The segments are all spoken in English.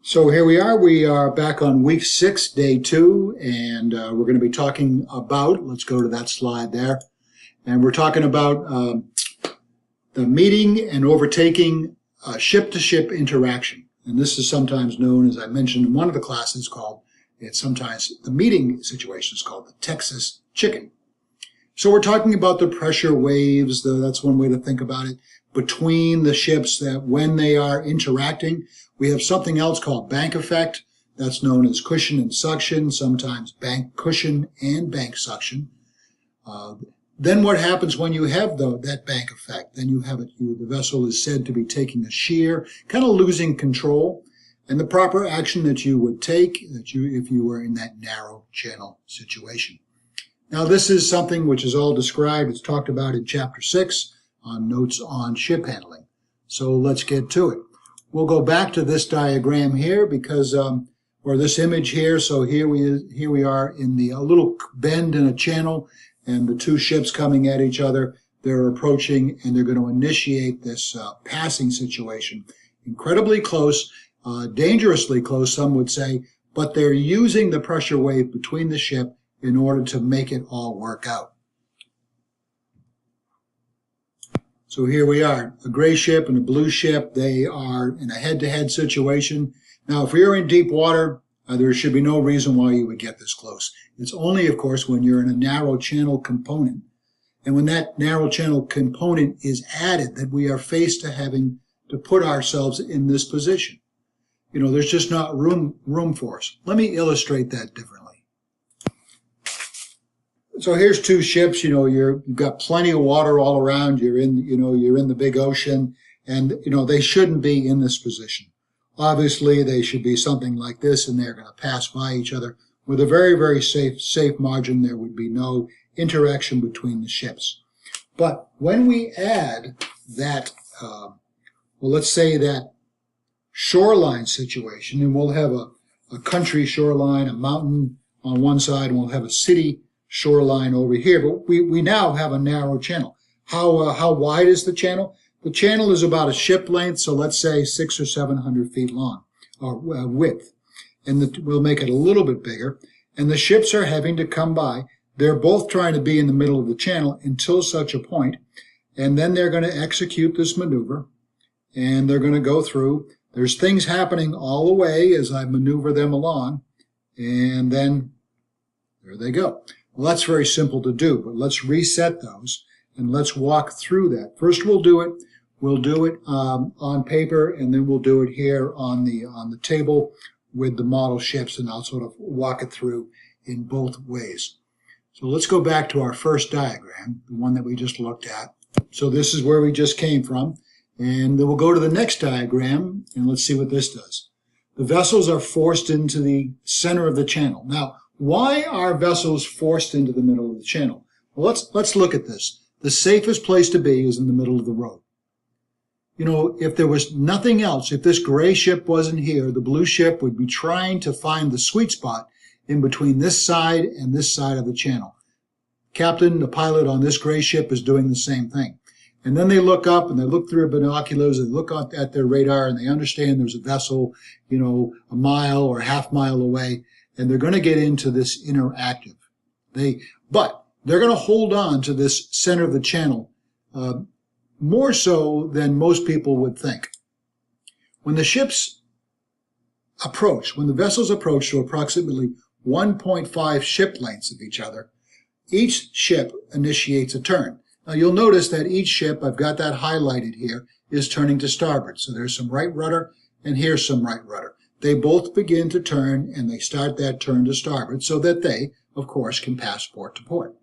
So here we are. We are back on week 6, day 2, and we're going to be talking about, let's go to that slide there, and we're talking about the meeting and overtaking ship-to-ship interaction. And this is sometimes known, as I mentioned in one of the classes, sometimes the meeting situation is called the Texas chicken. So we're talking about the pressure waves, that's one way to think about it, between the ships that when they are interacting. We have something else called bank effect. That's known as cushion and suction, sometimes bank cushion and bank suction. Then what happens when you have that bank effect? Then the vessel is said to be taking a shear, kind of losing control, and the proper action that you would take if you were in that narrow channel situation. Now this is something which is all described, it's talked about in chapter 6 on notes on ship handling. So let's get to it. We'll go back to this diagram here because, or this image here. So here we are in a little bend in a channel, and the two ships coming at each other. They're approaching, and they're going to initiate this passing situation. Incredibly close, dangerously close, some would say, but they're using the pressure wave between the ship in order to make it all work out. So here we are, a gray ship and a blue ship. They are in a head-to-head situation. Now, if you're in deep water, there should be no reason why you would get this close. It's only, of course, when you're in a narrow channel component. And when that narrow channel component is added, that we are faced to having to put ourselves in this position. You know, there's just not room for us. Let me illustrate that differently. So here's two ships. You know, you've got plenty of water all around. You're in the big ocean, and they shouldn't be in this position. Obviously, they should be something like this, and they're going to pass by each other with a very, very safe margin. There would be no interaction between the ships. But when we add that, let's say that shoreline situation, and we'll have a country shoreline, a mountain on one side, and we'll have a city shoreline over here, but we now have a narrow channel. How wide is the channel? The channel is about a ship length, so let's say 600 or 700 feet long, or width. And we'll make it a little bit bigger. And the ships are having to come by. They're both trying to be in the middle of the channel until such a point, and then they're going to execute this maneuver, and they're going to go through. There's things happening all the way as I maneuver them along, and then there they go. Well, that's very simple to do, but let's reset those and let's walk through that. First, we'll do it on paper, and then we'll do it here on the table with the model ships, and I'll sort of walk it through in both ways. So let's go back to our first diagram, the one that we just looked at. So this is where we just came from, and then we'll go to the next diagram, and let's see what this does. The vessels are forced into the center of the channel. Now, why are vessels forced into the middle of the channel? Well, let's look at this. The safest place to be is in the middle of the road. You know, if there was nothing else, if this gray ship wasn't here, the blue ship would be trying to find the sweet spot in between this side and this side of the channel. Captain, the pilot on this gray ship, is doing the same thing. And then they look up and they look through binoculars, they look at their radar, and they understand there's a vessel, a mile or half mile away. And they're going to get into this interactive. But they're going to hold on to this center of the channel more so than most people would think. When the vessels approach to approximately 1.5 ship lengths of each other, each ship initiates a turn. Now you'll notice that each ship, I've got that highlighted here, is turning to starboard. So there's some right rudder, and here's some right rudder. They both begin to turn, and they start that turn to starboard so that they, of course, can pass port to port.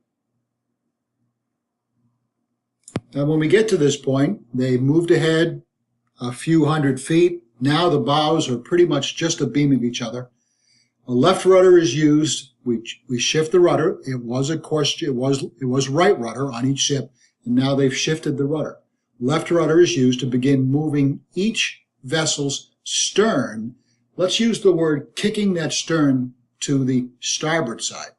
Now, when we get to this point, they moved ahead a few hundred feet. Now the bows are pretty much just a beam of each other. A left rudder is used. We shift the rudder. It was right rudder on each ship, and now they've shifted the rudder. Left rudder is used to begin moving each vessel's stern. Let's use the word kicking that stern to the starboard side.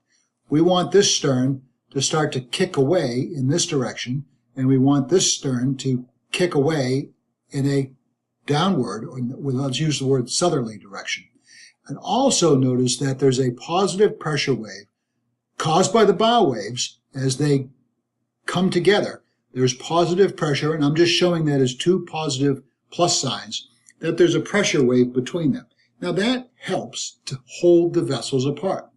We want this stern to start to kick away in this direction, and we want this stern to kick away in a downward, or let's use the word southerly direction. And also notice that there's a positive pressure wave caused by the bow waves as they come together. There's positive pressure, and I'm just showing that as two positive plus signs, that there's a pressure wave between them. Now that helps to hold the vessels apart.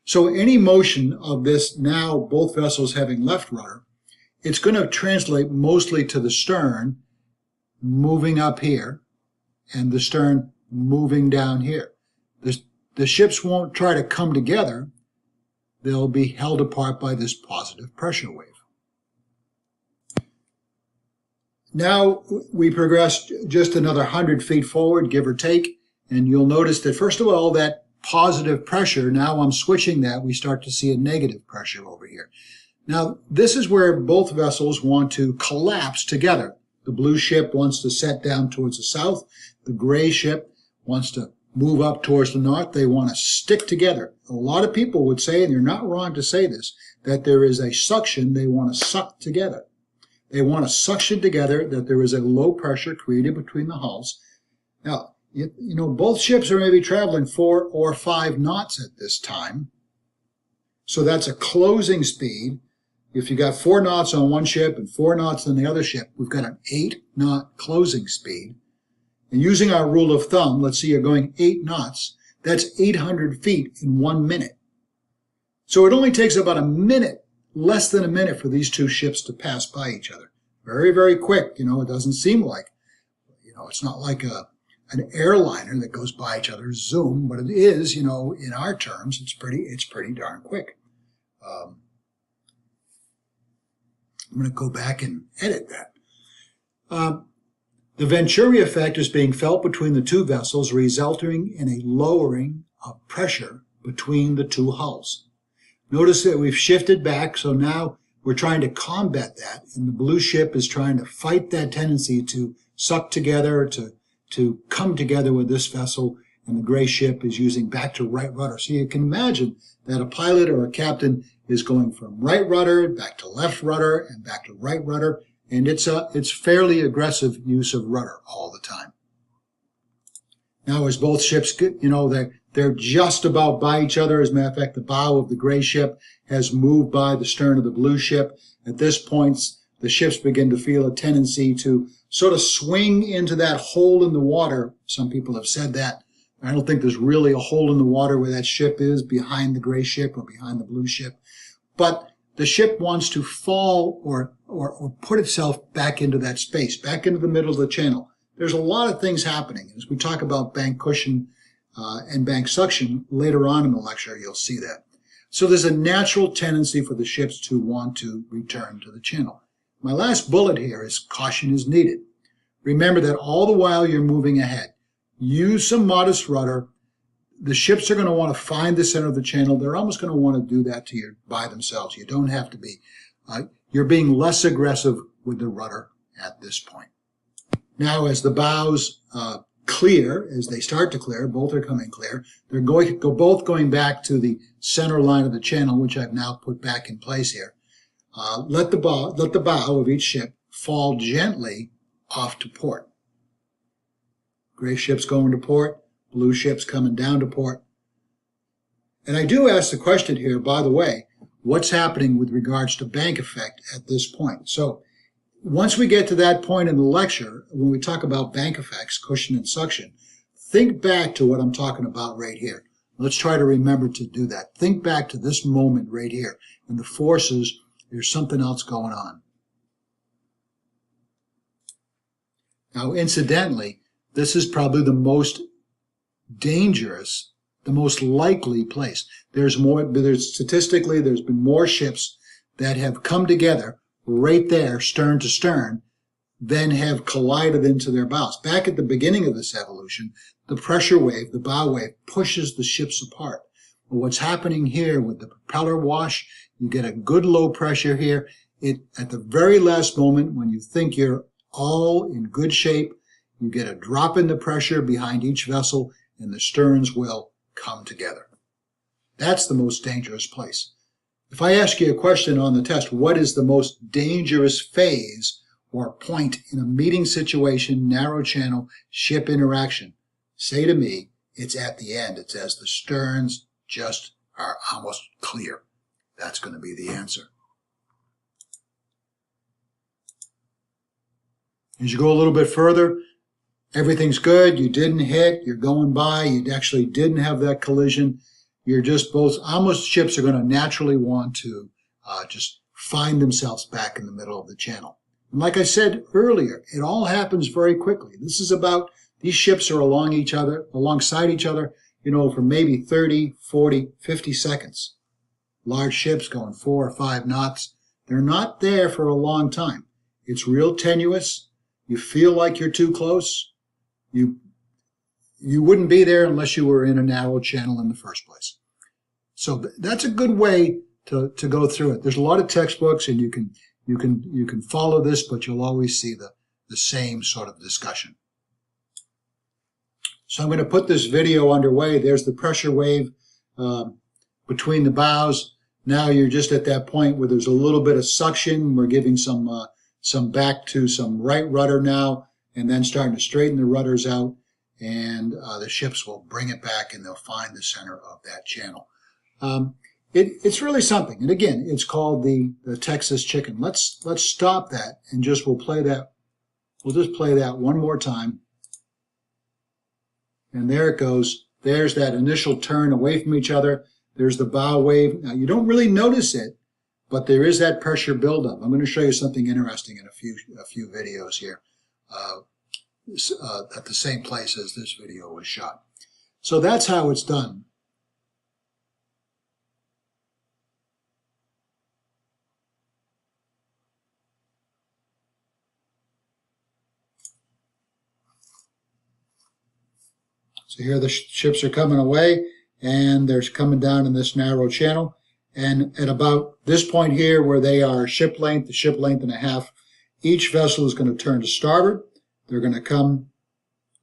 So any motion of this, now both vessels having left rudder, it's going to translate mostly to the stern moving up here and the stern moving down here. The ships won't try to come together. They'll be held apart by this positive pressure wave. Now we progress just another 100 feet forward, give or take, and you'll notice that first of all, that positive pressure, now I'm switching that, we start to see a negative pressure over here. Now this is where both vessels want to collapse together. The blue ship wants to set down towards the south. The gray ship wants to move up towards the north. They want to stick together. A lot of people would say, and you're not wrong to say this, that there is a suction. They want to suck together. They want to suction together, that there is a low pressure created between the hulls. Now, you know, both ships are maybe traveling 4 or 5 knots at this time. So that's a closing speed. If you got 4 knots on one ship and 4 knots on the other ship, we've got an 8-knot closing speed. And using our rule of thumb, let's say you're going 8 knots. That's 800 feet in 1 minute. So it only takes about a minute, less than a minute, for these two ships to pass by each other. Very, very quick. You know, it doesn't seem like, you know, it's not like an airliner that goes by each other, zoom, but it is, you know, in our terms, it's pretty darn quick. I'm going to go back and edit that. The Venturi effect is being felt between the two vessels, resulting in a lowering of pressure between the two hulls. Notice that we've shifted back, so now we're trying to combat that, and the blue ship is trying to fight that tendency to suck together, to come together with this vessel, and the gray ship is using back to right rudder. So you can imagine that a pilot or a captain is going from right rudder back to left rudder and back to right rudder, and it's fairly aggressive use of rudder all the time. Now, as both ships, you know, they're just about by each other. As a matter of fact, the bow of the gray ship has moved by the stern of the blue ship. At this point, the ships begin to feel a tendency to sort of swing into that hole in the water. Some people have said that. I don't think there's really a hole in the water where that ship is, behind the gray ship or behind the blue ship. But the ship wants to fall or put itself back into that space, back into the middle of the channel. There's a lot of things happening. As we talk about bank cushion and bank suction later on in the lecture, you'll see that. So there's a natural tendency for the ships to want to return to the channel. My last bullet here is caution is needed. Remember that all the while you're moving ahead. Use some modest rudder. The ships are going to want to find the center of the channel. They're almost going to want to do that by themselves. You don't have to be. You're being less aggressive with the rudder at this point. Now, as the bows clear, as they start to clear, both are coming clear. They're both going back to the center line of the channel, which I've now put back in place here. Let the bow of each ship fall gently off to port. Gray ship's going to port, blue ship's coming down to port. And I do ask the question here, by the way, what's happening with regards to bank effect at this point? So once we get to that point in the lecture, when we talk about bank effects, cushion and suction, think back to what I'm talking about right here. Let's try to remember to do that. Think back to this moment right here. And the forces, there's something else going on. Now, incidentally, this is probably the most dangerous, the most likely place. Statistically, there's been more ships that have come together right there, stern to stern, than have collided into their bows. Back at the beginning of this evolution, the pressure wave, the bow wave, pushes the ships apart. But what's happening here with the propeller wash, you get a good low pressure here. At the very last moment, when you think you're all in good shape, you get a drop in the pressure behind each vessel, and the sterns will come together. That's the most dangerous place. If I ask you a question on the test, what is the most dangerous phase or point in a meeting situation, narrow channel, ship interaction, say to me, it's at the end. It says the sterns just are almost clear. That's going to be the answer. As you go a little bit further, everything's good. You didn't hit. You're going by. You actually didn't have that collision. You're just both, almost ships are going to naturally want to just find themselves back in the middle of the channel. And like I said earlier, it all happens very quickly. This is about, these ships are alongside each other, you know, for maybe 30, 40, 50 seconds. Large ships going 4 or 5 knots. They're not there for a long time. It's real tenuous. You feel like you're too close. You wouldn't be there unless you were in a narrow channel in the first place. So that's a good way to go through it. There's a lot of textbooks, and you can follow this, but you'll always see the same sort of discussion. So I'm going to put this video underway. There's the pressure wave between the bows. Now you're just at that point where there's a little bit of suction. We're giving some back to some right rudder now, and then starting to straighten the rudders out, and the ships will bring it back, and they'll find the center of that channel. It's really something. And again, it's called the Texas chicken. Let's stop that, and we'll play that. We'll just play that one more time. And there it goes. There's that initial turn away from each other. There's the bow wave. Now, you don't really notice it, but there is that pressure buildup. I'm going to show you something interesting in a few videos here at the same place as this video was shot. So that's how it's done. So here the ships are coming away, and they're coming down in this narrow channel. And at about this point here, where they are ship length, the ship length and a half, each vessel is going to turn to starboard. They're going to come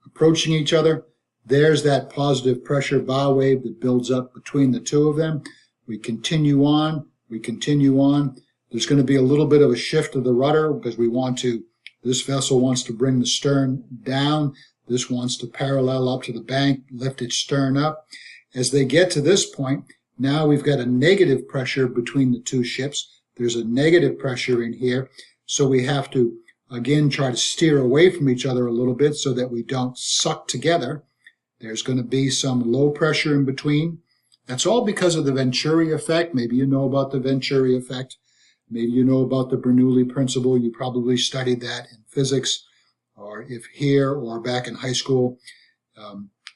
approaching each other. There's that positive pressure bow wave that builds up between the two of them. We continue on. We continue on. There's going to be a little bit of a shift of the rudder because this vessel wants to bring the stern down. This wants to parallel up to the bank, lift its stern up. As they get to this point, now we've got a negative pressure between the two ships. There's a negative pressure in here. So we have to, again, try to steer away from each other a little bit so that we don't suck together. There's going to be some low pressure in between. That's all because of the Venturi effect. Maybe you know about the Venturi effect. Maybe you know about the Bernoulli principle. You probably studied that in physics, or if here or back in high school.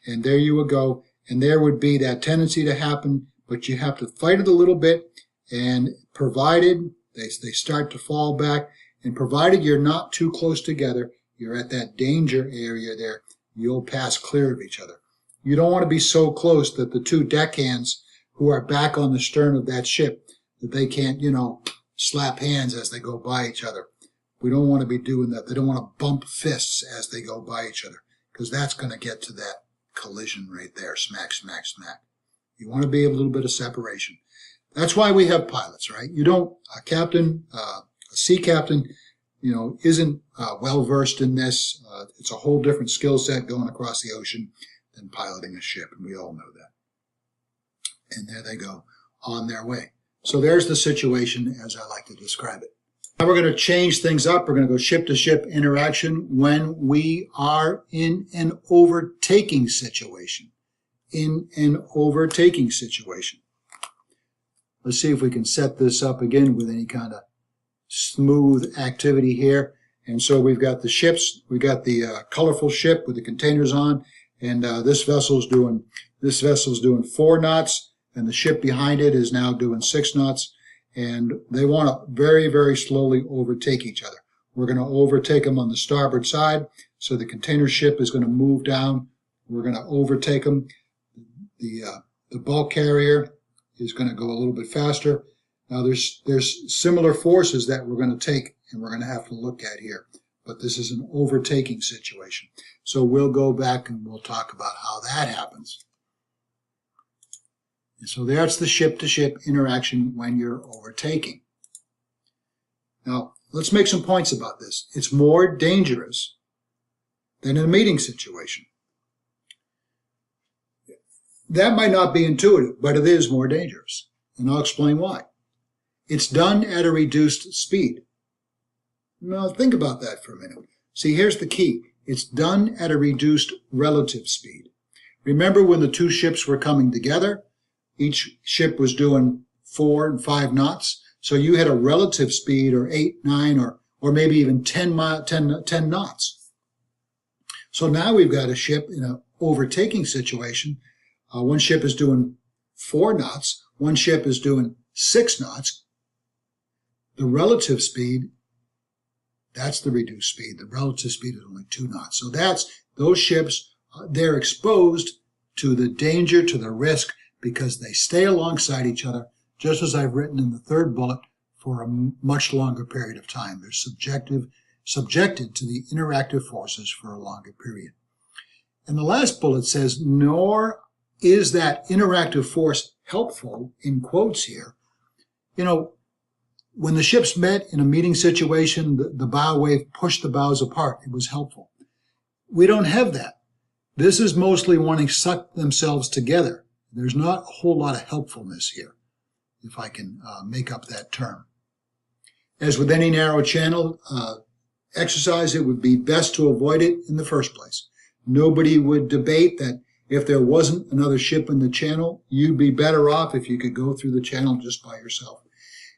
And there you would go. And there would be that tendency to happen, but you have to fight it a little bit. And provided they start to fall back, and provided you're not too close together, you're at that danger area there, you'll pass clear of each other. You don't want to be so close that the two deckhands who are back on the stern of that ship, that they can't, slap hands as they go by each other. We don't want to be doing that. They don't want to bump fists as they go by each other, because that's going to get to that collision right there. Smack, smack, smack. You want to be a little bit of separation. That's why we have pilots, right? A captain, a sea captain, isn't well-versed in this. It's a whole different skill set going across the ocean than piloting a ship, and we all know that. And there they go on their way. So there's the situation as I like to describe it. Now we're going to change things up. We're going to go ship-to-ship interaction when we are in an overtaking situation. In an overtaking situation. Let's see if we can set this up again with any kind of smooth activity here. And so we've got the ships. We've got the colorful ship with the containers on, and this vessel's doing 4 knots, and the ship behind it is now doing 6 knots. And they want to very, very slowly overtake each other. We're going to overtake them on the starboard side. So the container ship is going to move down. We're going to overtake them. The bulk carrier is going to go a little bit faster. Now there's similar forces that we're going to take, and we're going to have to look at here. But this is an overtaking situation. So we'll go back and we'll talk about how that happens. And so that's the ship-to-ship interaction when you're overtaking. Now, let's make some points about this. It's more dangerous than in a meeting situation. That might not be intuitive, but it is more dangerous. And I'll explain why. It's done at a reduced speed. Now, think about that for a minute. See, here's the key. It's done at a reduced relative speed. Remember when the two ships were coming together? Each ship was doing 4 and 5 knots. So you had a relative speed, or 8, 9, or maybe even 10 knots. So now we've got a ship in an overtaking situation. One ship is doing 4 knots. One ship is doing 6 knots. The relative speed, that's the reduced speed. The relative speed is only 2 knots. So those ships, they're exposed to the danger, to the risk, because they stay alongside each other, just as I've written in the third bullet, for a much longer period of time. They're subjected to the interactive forces for a longer period. And the last bullet says, nor is that interactive force helpful, in quotes here. You know, when the ships met in a meeting situation, the bow wave pushed the bows apart. It was helpful. We don't have that. This is mostly wanting to suck themselves together. There's not a whole lot of helpfulness here, if I can make up that term. As with any narrow channel exercise, it would be best to avoid it in the first place. Nobody would debate that if there wasn't another ship in the channel, you'd be better off if you could go through the channel just by yourself.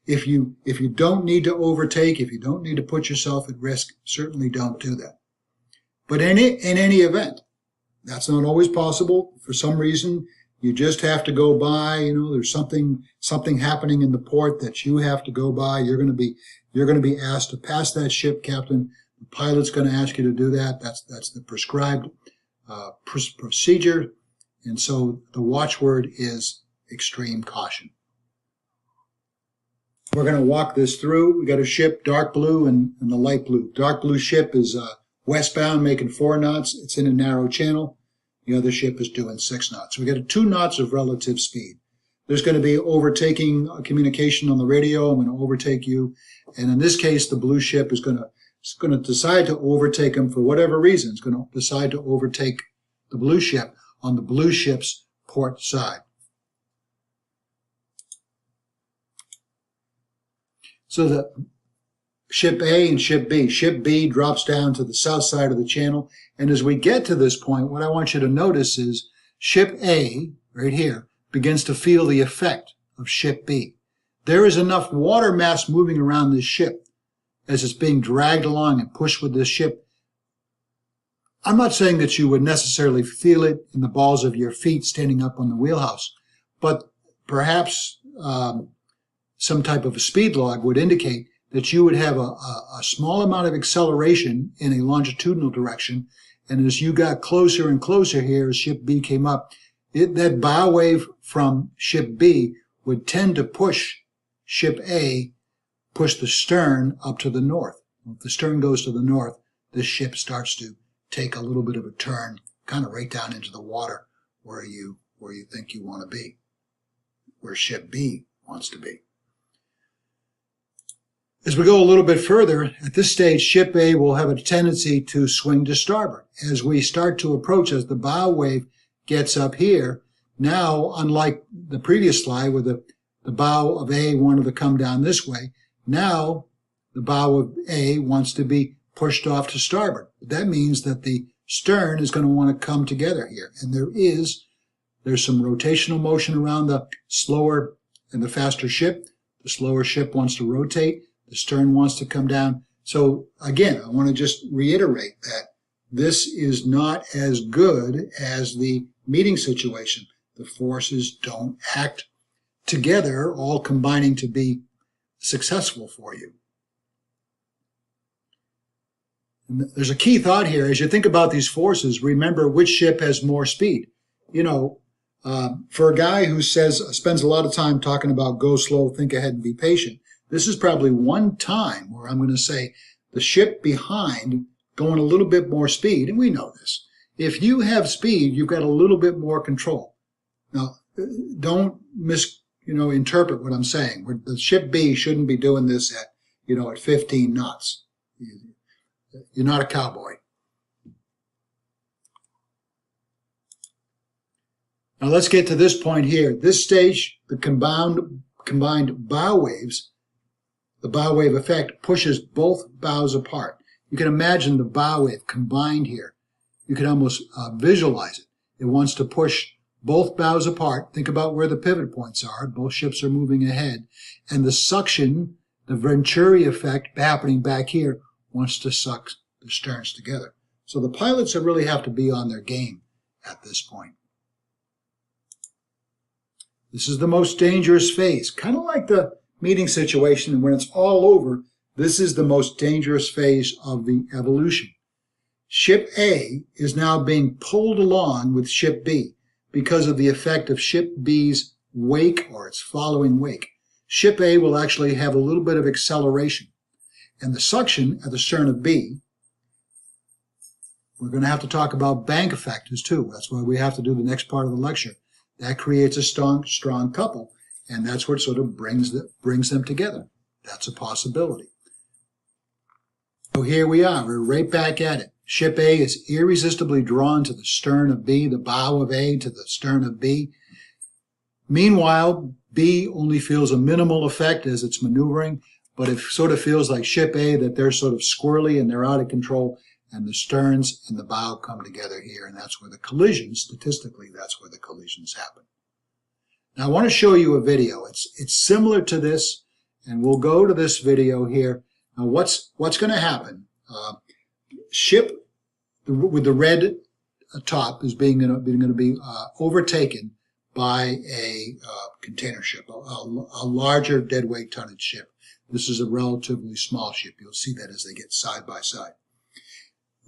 If you don't need to overtake, if you don't need to put yourself at risk, certainly don't do that. But in any event, that's not always possible. For some reason, you just have to go by. You know, there's something happening in the port that you have to go by. You're going to be asked to pass that ship, Captain. The pilot's going to ask you to do that. That's the prescribed procedure. And so the watchword is extreme caution. We're going to walk this through. We got a ship, dark blue and the light blue. Dark blue ship is westbound, making 4 knots. It's in a narrow channel. The other ship is doing 6 knots. So we got 2 knots of relative speed. There's going to be overtaking communication on the radio. I'm going to overtake you. And in this case, the blue ship is going to decide to overtake him for whatever reason. It's going to decide to overtake the blue ship on the blue ship's port side. So the ship A and ship B drops down to the south side of the channel. And as we get to this point, what I want you to notice is ship A, right here, begins to feel the effect of ship B. There is enough water mass moving around this ship as it's being dragged along and pushed with this ship. I'm not saying that you would necessarily feel it in the balls of your feet standing up on the wheelhouse, but perhaps some type of a speed log would indicate that you would have a small amount of acceleration in a longitudinal direction. And as you got closer and closer here, as ship B came up, that bow wave from ship B would tend to push ship A, push the stern up to the north. If the stern goes to the north, this ship starts to take a little bit of a turn, kind of right down into the water where you think you want to be, where ship B wants to be. As we go a little bit further, at this stage, ship A will have a tendency to swing to starboard. As we start to approach, as the bow wave gets up here, now, unlike the previous slide where the bow of A wanted to come down this way, now the bow of A wants to be pushed off to starboard. That means that the stern is going to want to come together here. And there's some rotational motion around the slower and the faster ship. The slower ship wants to rotate. The stern wants to come down. So again, I want to just reiterate that this is not as good as the meeting situation. The forces don't act together, all combining to be successful for you. And there's a key thought here. As you think about these forces, remember which ship has more speed. You know, for a guy who spends a lot of time talking about go slow, think ahead, and be patient, this is probably one time where I'm going to say the ship behind going a little bit more speed, and we know this. If you have speed, you've got a little bit more control. Now, don't interpret what I'm saying. The ship B shouldn't be doing this at at 15 knots. You're not a cowboy. Now let's get to this point here. This stage, the combined bow waves, the bow wave effect pushes both bows apart. You can imagine the bow wave combined here. You can almost visualize it. It wants to push both bows apart. Think about where the pivot points are. Both ships are moving ahead. And the suction, the Venturi effect happening back here, wants to suck the sterns together. So the pilots really have to be on their game at this point. This is the most dangerous phase. Kind of like the meeting situation, and when it's all over, this is the most dangerous phase of the evolution. Ship A is now being pulled along with Ship B because of the effect of Ship B's wake or its following wake. Ship A will actually have a little bit of acceleration. And the suction at the stern of B, we're going to have to talk about bank effectors too. That's why we have to do the next part of the lecture. That creates a strong couple, and that's what sort of brings them together. That's a possibility. So here we are. We're right back at it. Ship A is irresistibly drawn to the stern of B, the bow of A to the stern of B. Meanwhile, B only feels a minimal effect as it's maneuvering, but it sort of feels like Ship A that they're sort of squirrely and they're out of control, and the sterns and the bow come together here, and that's where the collisions, statistically, that's where the collisions happen. Now I want to show you a video. It's similar to this, and we'll go to this video here. Now what's going to happen? Ship with the red top is going to be overtaken by a container ship, a larger deadweight tonnage ship. This is a relatively small ship. You'll see that as they get side by side.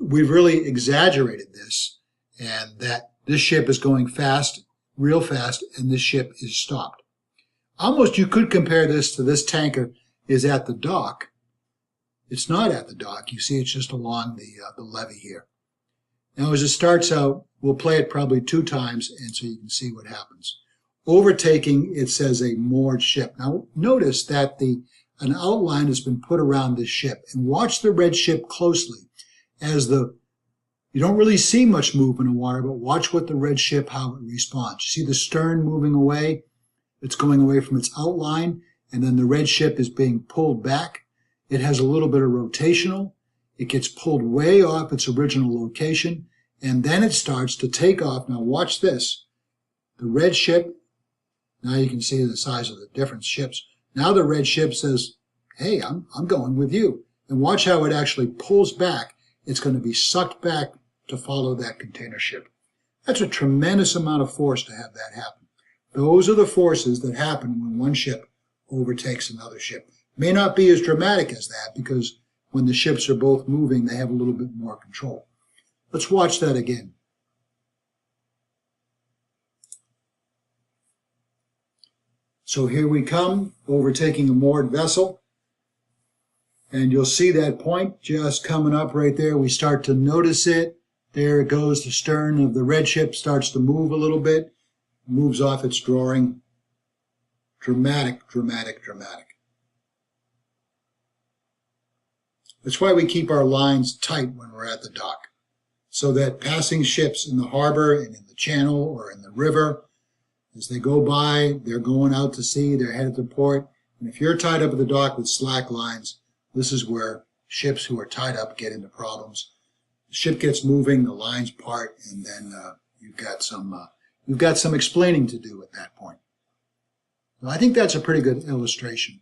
We've really exaggerated this, and that this ship is going fast, real fast, and this ship is stopped. Almost you could compare this to this tanker is at the dock. It's not at the dock. You see it's just along the levee here. Now as it starts out, we'll play it probably 2 times, and so you can see what happens. Overtaking, it says a moored ship. Now notice that an outline has been put around this ship, and watch the red ship closely as you don't really see much movement in water, but watch what the red ship, how it responds. You see the stern moving away? It's going away from its outline, and then the red ship is being pulled back. It has a little bit of rotational. It gets pulled way off its original location, and then it starts to take off. Now watch this. The red ship, now you can see the size of the different ships. Now the red ship says, hey, I'm going with you. And watch how it actually pulls back. It's going to be sucked back to follow that container ship. That's a tremendous amount of force to have that happen. Those are the forces that happen when one ship overtakes another ship. May not be as dramatic as that because when the ships are both moving, they have a little bit more control. Let's watch that again. So here we come, overtaking a moored vessel. And you'll see that point just coming up right there. We start to notice it. There it goes. The stern of the red ship starts to move a little bit, moves off its drawing. Dramatic, dramatic, dramatic. That's why we keep our lines tight when we're at the dock, so that passing ships in the harbor and in the channel or in the river, as they go by, they're going out to sea, they're headed to port. And if you're tied up at the dock with slack lines, this is where ships who are tied up get into problems. The ship gets moving, the lines part, and then you've got some explaining to do at that point. Well, I think that's a pretty good illustration.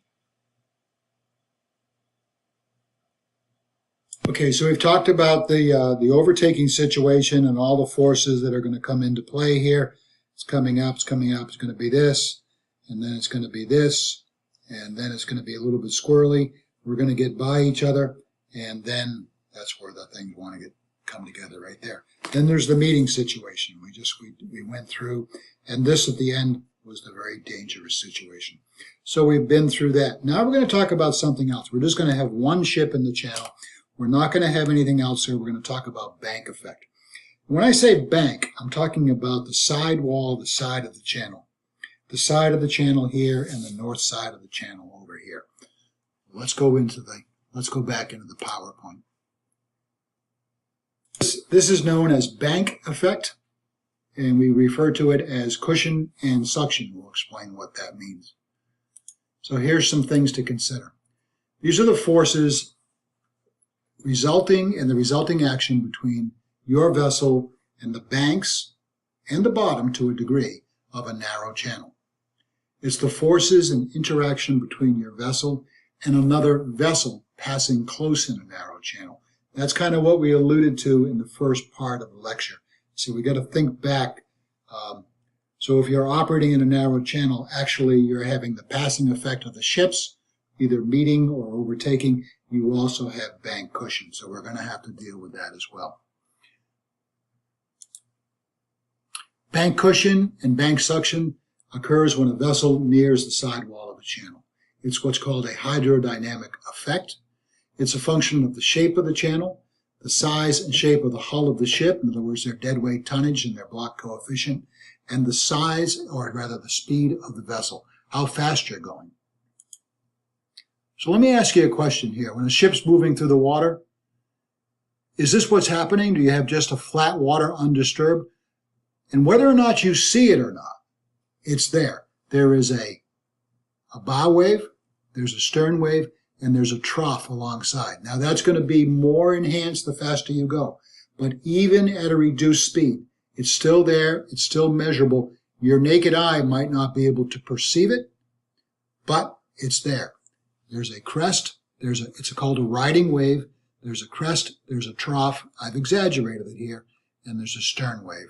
Okay, so we've talked about the overtaking situation and all the forces that are going to come into play here. It's coming up, it's coming up, it's going to be this, and then it's going to be this, and then it's going to be a little bit squirrely. We're going to get by each other, and then that's where the things want to come together right there. Then there's the meeting situation we went through, and this at the end was the very dangerous situation. So we've been through that. Now we're going to talk about something else. We're just going to have one ship in the channel. We're not going to have anything else here. We're going to talk about bank effect. When I say bank, I'm talking about the side wall, the side of the channel. The side of the channel here and the north side of the channel over here. let's go back into the PowerPoint. This is known as bank effect, and we refer to it as cushion and suction. We'll explain what that means. So here's some things to consider. These are the forces resulting in the resulting action between your vessel and the banks and the bottom, to a degree, of a narrow channel. It's the forces and interaction between your vessel and another vessel passing close in a narrow channel. That's kind of what we alluded to in the first part of the lecture. So we got to think back. So if you're operating in a narrow channel, actually you're having the passing effect of the ships, either meeting or overtaking. You also have bank cushion, so we're going to have to deal with that as well. Bank cushion and bank suction occurs when a vessel nears the sidewall of a channel. It's what's called a hydrodynamic effect. It's a function of the shape of the channel, the size and shape of the hull of the ship, in other words, their deadweight tonnage and their block coefficient, and the size, or rather the speed of the vessel, how fast you're going. So let me ask you a question here. When a ship's moving through the water, is this what's happening? Do you have just a flat water undisturbed? And whether or not you see it or not, it's there. There is a bow wave, there's a stern wave, and there's a trough alongside. Now that's going to be more enhanced the faster you go. But even at a reduced speed, it's still there, it's still measurable. Your naked eye might not be able to perceive it, but it's there. There's a crest, it's called a riding wave, there's a crest, there's a trough, I've exaggerated it here, and there's a stern wave.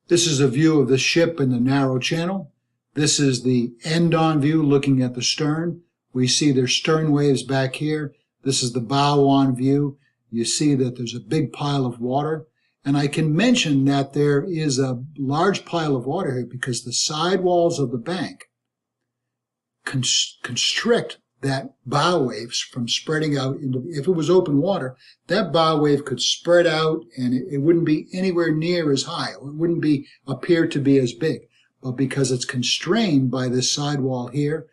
This is a view of the ship in the narrow channel. This is the end-on view looking at the stern. We see there's stern waves back here. This is the bow-on view. You see that there's a big pile of water. And I can mention that there is a large pile of water here because the sidewalls of the bank constrict that bow waves from spreading out into, if it was open water, that bow wave could spread out and it wouldn't be anywhere near as high. It wouldn't appear to be as big. But because it's constrained by this sidewall here,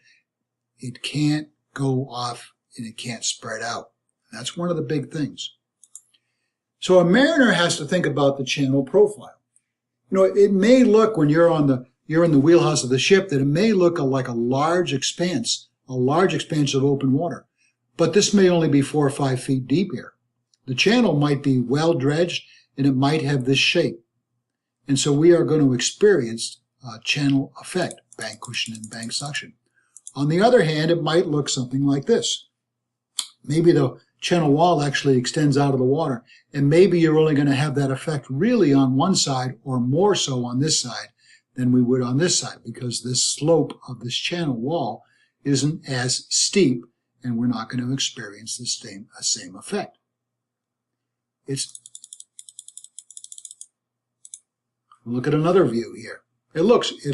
it can't go off and it can't spread out. That's one of the big things. So a mariner has to think about the channel profile. You know, it may look when you're in the wheelhouse of the ship that it may look like a large expanse of open water. But this may only be 4 or 5 feet deep here. The channel might be well dredged and it might have this shape. And so we are going to experience channel effect, bank cushion and bank suction. On the other hand, it might look something like this. Maybe the channel wall actually extends out of the water, and maybe you're only going to have that effect really on one side or more so on this side than we would on this side, because this slope of this channel wall isn't as steep, and we're not going to experience the same effect. Look at another view here. It looks, you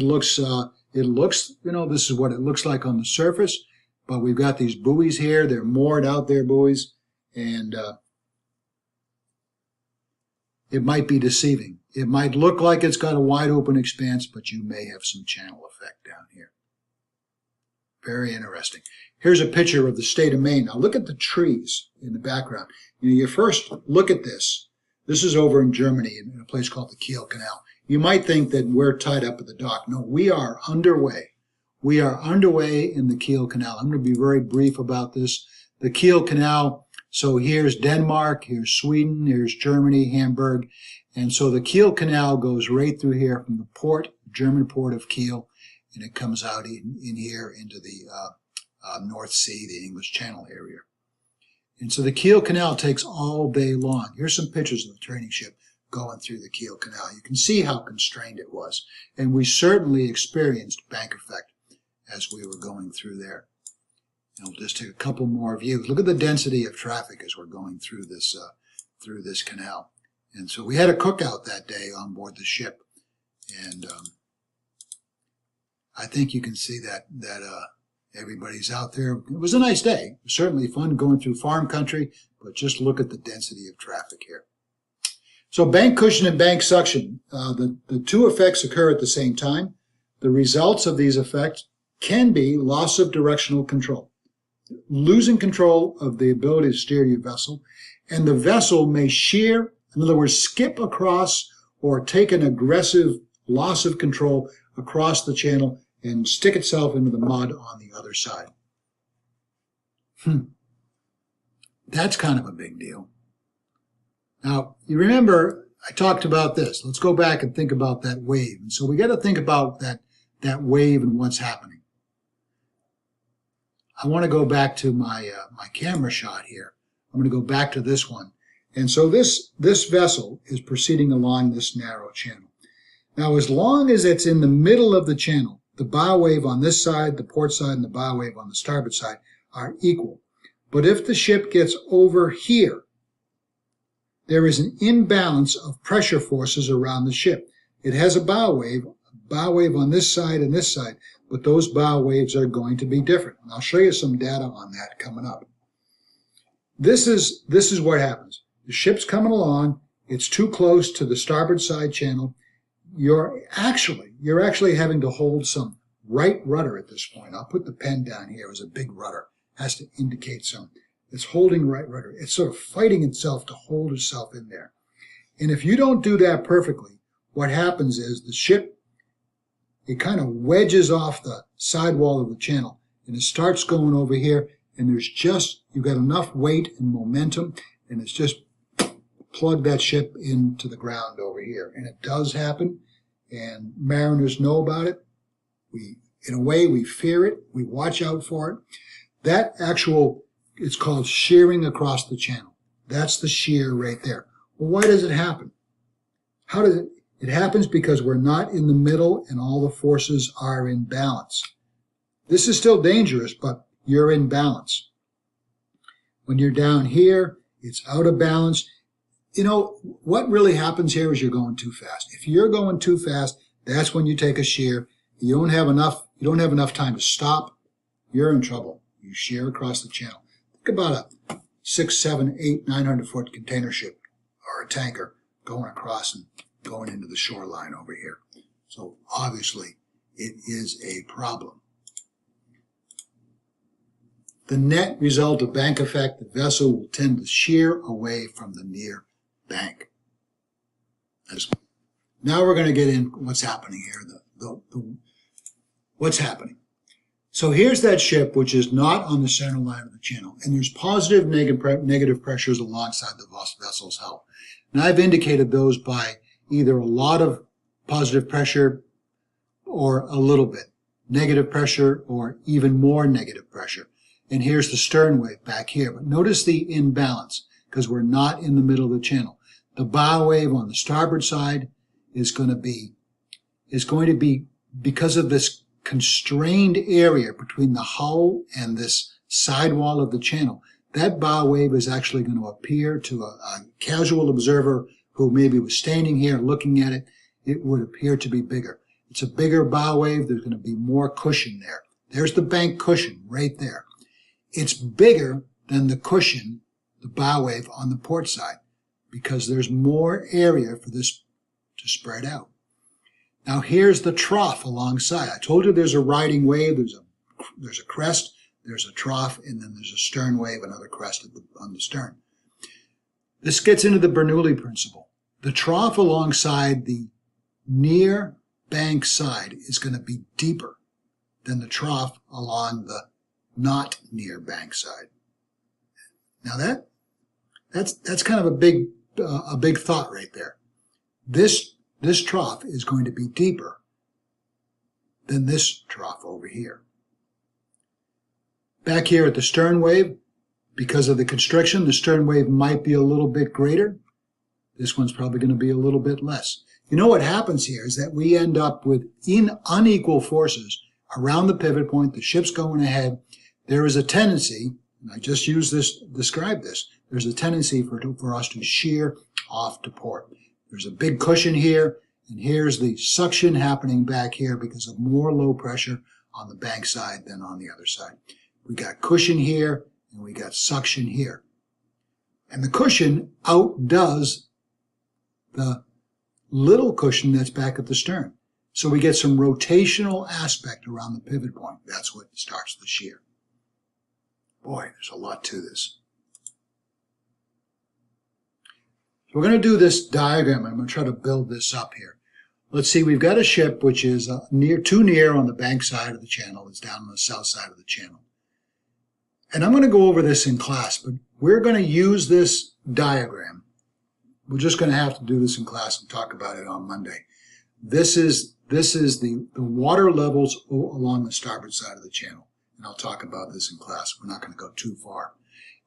know, this is what it looks like on the surface, but we've got these buoys here. They're moored out there, buoys, and it might be deceiving. It might look like it's got a wide open expanse, but you may have some channel effect down here. Very interesting. Here's a picture of the state of Maine. Now look at the trees in the background. You first look at this. This is over in Germany in a place called the Kiel Canal. You might think that we're tied up at the dock. No, we are underway. We are underway in the Kiel Canal. I'm going to be very brief about this. The Kiel Canal, so here's Denmark, here's Sweden, here's Germany, Hamburg. And so the Kiel Canal goes right through here from the port, German port of Kiel, and it comes out in here into the North Sea, the English Channel area. And so the Kiel Canal takes all day long. Here's some pictures of the training ship going through the Kiel Canal. You can see how constrained it was. And we certainly experienced bank effect as we were going through there. And we'll just take a couple more views. Look at the density of traffic as we're going through this canal. And so we had a cookout that day on board the ship. And I think you can see that everybody's out there. It was a nice day. It was certainly fun going through farm country, but just look at the density of traffic here. So bank cushion and bank suction, the two effects occur at the same time. the results of these effects can be loss of directional control, losing control of the ability to steer your vessel, and the vessel may shear, in other words, skip across or take an aggressive loss of control across the channel and stick itself into the mud on the other side. That's kind of a big deal. Now, you remember I talked about this. Let's go back and think about that wave. And so we got to think about that wave and what's happening. I want to go back to my camera shot here. I'm going to go back to this one. And so this vessel is proceeding along this narrow channel. Now, as long as it's in the middle of the channel, the bow wave on this side, the port side, and the bow wave on the starboard side are equal. But if the ship gets over here, there is an imbalance of pressure forces around the ship. It has a bow wave on this side and this side, but those bow waves are going to be different. And I'll show you some data on that coming up. This is what happens. The ship's coming along, it's too close to the starboard side channel. You're actually having to hold some right rudder at this point. I'll put the pen down here as a big rudder. Has to indicate some. It's holding right rudder. It's sort of fighting itself to hold itself in there. And if you don't do that perfectly, what happens is the ship, it kind of wedges off the sidewall of the channel and it starts going over here, and you've got enough weight and momentum, and it's just plugged that ship into the ground over here. And it does happen, and mariners know about it. In a way, we fear it. We watch out for it. It's called shearing across the channel. That's the shear right there. Well, why does it happen? How does it? It happens because we're not in the middle and all the forces are in balance. This is still dangerous, but you're in balance. When you're down here, it's out of balance. You know, what really happens here is you're going too fast. If you're going too fast, that's when you take a shear. You don't have enough time to stop. You're in trouble. You shear across the channel. Think about a 6, 7, 8, 900 foot container ship or a tanker going across and going into the shoreline over here. So obviously it is a problem. The net result of bank effect, the vessel will tend to shear away from the near bank. Now we're going to get in what's happening here. What's happening. So here's that ship, which is not on the center line of the channel, and there's positive, negative pressures alongside the vessel's hull. And I've indicated those by either a lot of positive pressure or a little bit, negative pressure or even more negative pressure. And here's the stern wave back here. But notice the imbalance because we're not in the middle of the channel. The bow wave on the starboard side is going to be because of this constrained area between the hull and this sidewall of the channel. That bow wave is actually going to appear to a casual observer who maybe was standing here looking at it. It would appear to be bigger. It's a bigger bow wave. There's going to be more cushion there. There's the bank cushion right there. It's bigger than the cushion, the bow wave on the port side, because there's more area for this to spread out. Now here's the trough alongside. I told you there's a riding wave, there's a crest, there's a trough, and then there's a stern wave, another crest on the stern. This gets into the Bernoulli principle. The trough alongside the near bank side is going to be deeper than the trough along the not near bank side. Now that's kind of a big thought right there. This trough is going to be deeper than this trough over here. Back here at the stern wave, because of the constriction, the stern wave might be a little bit greater. This one's probably going to be a little bit less. You know what happens here is that we end up with unequal forces around the pivot point. The ship's going ahead. There is a tendency, and I just used this to describe this, there's a tendency for us to shear off to port. There's a big cushion here, and here's the suction happening back here because of more low pressure on the bank side than on the other side. We got cushion here, and we got suction here. And the cushion outdoes the little cushion that's back at the stern. So we get some rotational aspect around the pivot point. That's what starts the shear. Boy, there's a lot to this. So we're going to do this diagram. I'm going to try to build this up here. Let's see, we've got a ship which is too near on the bank side of the channel. It's down on the south side of the channel. And I'm going to go over this in class, but we're going to use this diagram. We're just going to have to do this in class and talk about it on Monday. This is the water levels along the starboard side of the channel. And I'll talk about this in class. We're not going to go too far.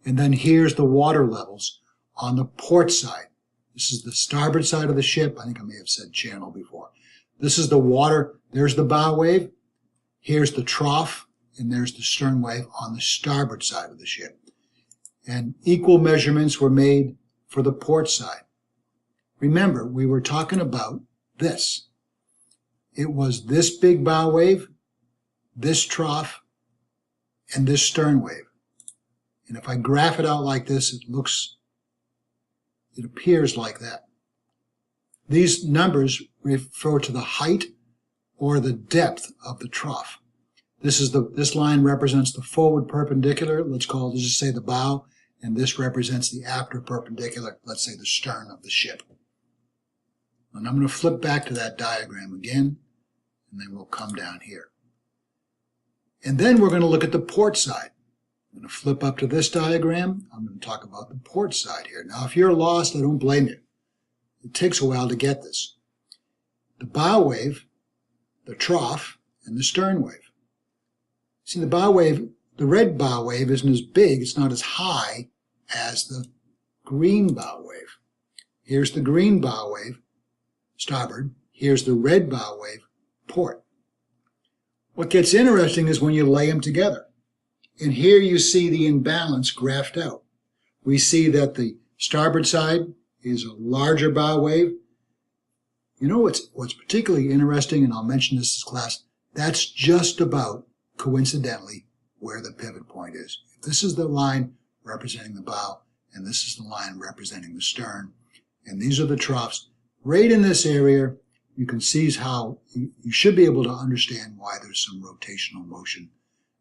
And then here's the water levels on the port side. This is the starboard side of the ship. I think I may have said channel before. This is the water. There's the bow wave. Here's the trough. And there's the stern wave on the starboard side of the ship. And equal measurements were made for the port side. Remember, we were talking about this. It was this big bow wave, this trough, and this stern wave. And if I graph it out like this, it appears like that. These numbers refer to the height or the depth of the trough. This line represents the forward perpendicular, let's just say the bow, and this represents the after perpendicular, let's say the stern of the ship. And I'm going to flip back to that diagram again, and then we'll come down here. And then we're going to look at the port side. I'm going to flip up to this diagram. I'm going to talk about the port side here. Now, if you're lost, I don't blame you. It takes a while to get this. The bow wave, the trough, and the stern wave. See, the bow wave, the red bow wave isn't as big, it's not as high as the green bow wave. Here's the green bow wave, starboard. Here's the red bow wave, port. What gets interesting is when you lay them together. And here you see the imbalance graphed out. We see that the starboard side is a larger bow wave. You know what's particularly interesting, and I'll mention this in class, that's just about coincidentally where the pivot point is. If this is the line representing the bow, and this is the line representing the stern, and these are the troughs, right in this area, you can see how you should be able to understand why there's some rotational motion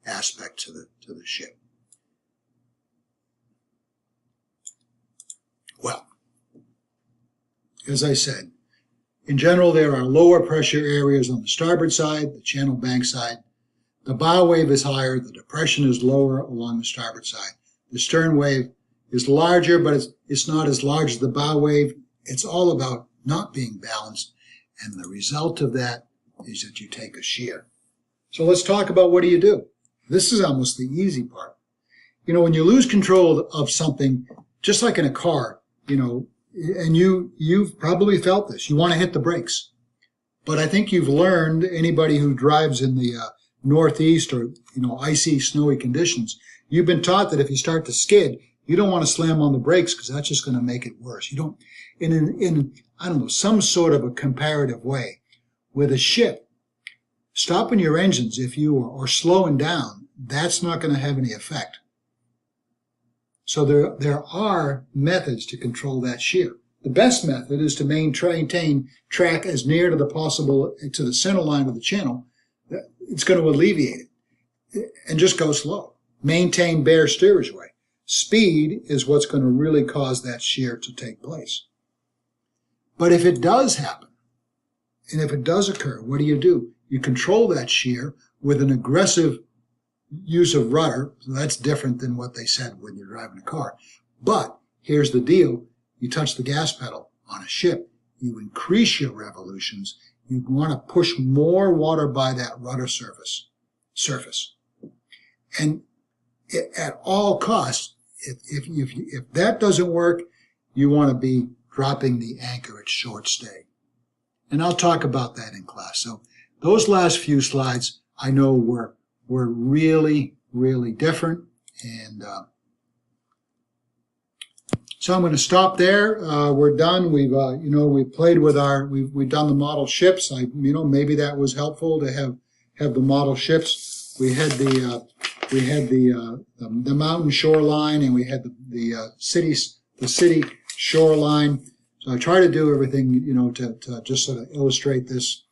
aspect to the ship. Well, as I said, in general, there are lower pressure areas on the starboard side, the channel bank side. The bow wave is higher, the depression is lower along the starboard side. The stern wave is larger, but it's not as large as the bow wave. It's all about not being balanced, and the result of that is that you take a shear. So let's talk about what do you do. This is almost the easy part. You know, when you lose control of something, just like in a car, you know, and you've probably felt this, you want to hit the brakes. But I think you've learned, anybody who drives in the Northeast or, you know, icy, snowy conditions, you've been taught that if you start to skid, you don't want to slam on the brakes because that's just going to make it worse. You don't, in I don't know, some sort of a comparative way. With a ship, stopping your engines if you are, or slowing down, that's not going to have any effect. So there are methods to control that shear. The best method is to maintain track as near to the center line of the channel. It's going to alleviate it, and just go slow. Maintain bare steerage way. Speed is what's going to really cause that shear to take place. But if it does happen, and if it does occur, what do? You control that shear with an aggressive use of rudder. So that's different than what they said when you're driving a car. But here's the deal. You touch the gas pedal on a ship, you increase your revolutions. You want to push more water by that rudder surface. And at all costs, if that doesn't work, you want to be dropping the anchor at short stay. And I'll talk about that in class. So those last few slides I know were really, really different. And so I'm going to stop there. We're done. We've played with we've done the model ships. Maybe that was helpful to have the model ships. We had the mountain shoreline, and we had the city shoreline. So I try to do everything, to just sort of illustrate this.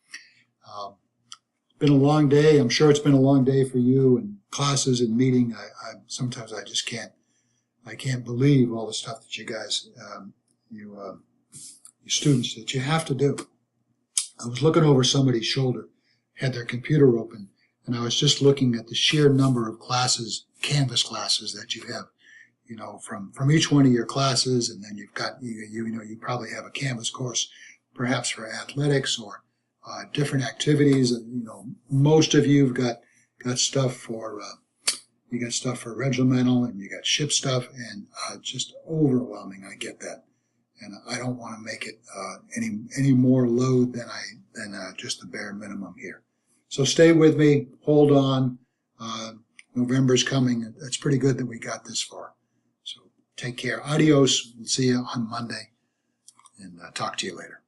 been a long day. I'm sure it's been a long day for you and classes and meeting. Sometimes I just can't believe all the stuff that you guys, you students, that you have to do. I was looking over somebody's shoulder, had their computer open, and I was just looking at the sheer number of classes, Canvas classes that you have, from each one of your classes, and then you've got, you probably have a Canvas course, perhaps for athletics or different activities. And, most of you've got stuff for, you got stuff for regimental, and you got ship stuff, and just overwhelming. I get that. And I don't want to make it any more load than just the bare minimum here. So stay with me. Hold on. November's coming. It's pretty good that we got this far. So take care. Adios. We'll see you on Monday, and talk to you later.